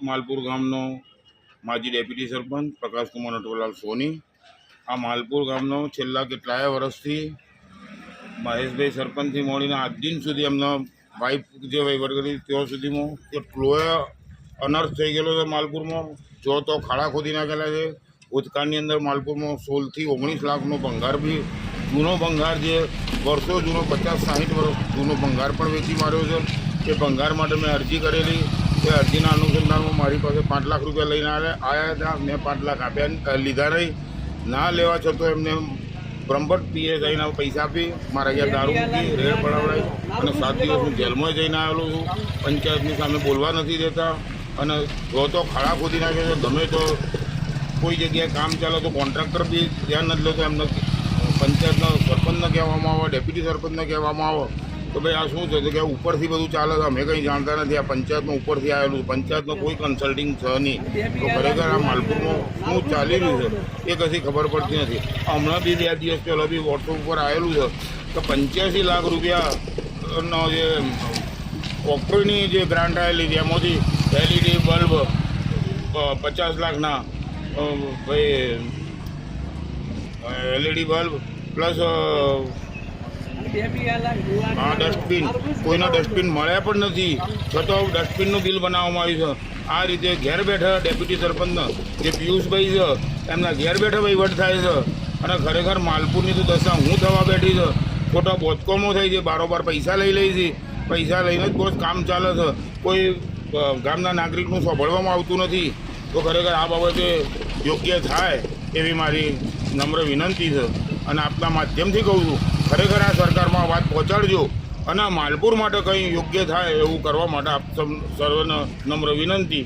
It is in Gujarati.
માલપુર ગામનો માજી ડેપ્યુટી સરપંચ પ્રકાશકુમાર નટવરલાલ સોની। આ માલપુર ગામનો છેલ્લા કેટલાય વર્ષથી મહેશભાઈ સરપંચથી મળીને આજ દિન સુધી એમના વાઇફ જે વહીવટ કરી ત્યાં સુધીમાં કેટલોય અનર્થ થઈ ગયેલો છે। માલપુરમાં જો તો ખાડા ખોદી નાખેલા છે। ભૂતકાળની અંદર માલપુરમાં 16 થી 19 લાખનો ભંગાર બી જૂનો ભંગાર જે વર્ષો જૂનો 50-60 વર્ષ જૂનો ભંગાર પણ વેચી માર્યો છે। એ ભંગાર માટે મેં અરજી કરેલી। એ અરજીના અનુસંધાનમાં મારી પાસે 5 લાખ રૂપિયા લઈને આવ્યા હતા। મેં 5 લાખ આપ્યા, લીધા નહીં। ના લેવા છતાં એમને બ્રહ્મભટ્ટ PSIના પૈસા આપી મારા ઘેર દારૂ મૂકી રેડ પડાવડાવી અને 7 દિવસ હું જેલમાં જઈને આવેલો છું। પંચાયતની સામે બોલવા નથી દેતા અને જો તો ખાડા ખોદી નાખે છે। ગમે તો કોઈ જગ્યાએ કામ ચાલે તો કોન્ટ્રાક્ટર બી ધ્યાન નથી લેતો। એમને પંચાયતના સરપંચને કહેવામાં આવે, ડેપ્યુટી સરપંચને કહેવામાં આવે તો ભાઈ આ શું છે કે ઉપરથી બધું ચાલે છે, અમે કંઈ જાણતા નથી। આ પંચાયતમાં ઉપરથી આવેલું, પંચાયતનું કોઈ કન્સલ્ટિંગ છે નહીં। તો ખરેખર આ માલપુરમાં શું ચાલી રહ્યું છે એ કશી ખબર પડતી નથી। હમણાં બી 2 દિવસ પહેલાં બી વોટ્સઅપ ઉપર આવેલું છે કે 85 લાખ રૂપિયાનો જે કોકરોની જે ગ્રાન્ટ આવેલી છે એમાંથી LED બલ્બ 50 લાખના ભાઈ LED બલ્બ પ્લસ ડસ્ટબિન, કોઈના ડસ્ટબિન મળ્યા પણ નથી છતાં ડસ્ટબિનનું બિલ બનાવવામાં આવ્યું છે। આ રીતે ઘેર બેઠા ડેપ્યુટી સરપંચના જે પિયુષભાઈ છે એમના ઘેર બેઠા વહીવટ થાય છે અને ખરેખર માલપુરની તો દશા હું થવા બેઠી છે। ખોટા બોધકોમો થઈ છે, બારોબાર પૈસા લઈ છે, પૈસા લઈને જ બહુ કામ ચાલે છે। કોઈ ગામના નાગરિકનું સાંભળવામાં આવતું નથી। તો ખરેખર આ બાબતે યોગ્ય થાય એવી મારી નમ્ર વિનંતી છે અને આપના માધ્યમથી કહું છું ખરેખર આ સરકારમાં વાત પહોંચાડજો અને માલપુર માટે કંઈ યોગ્ય થાય એવું કરવા માટે આપ સર્વને નમ્ર વિનંતી।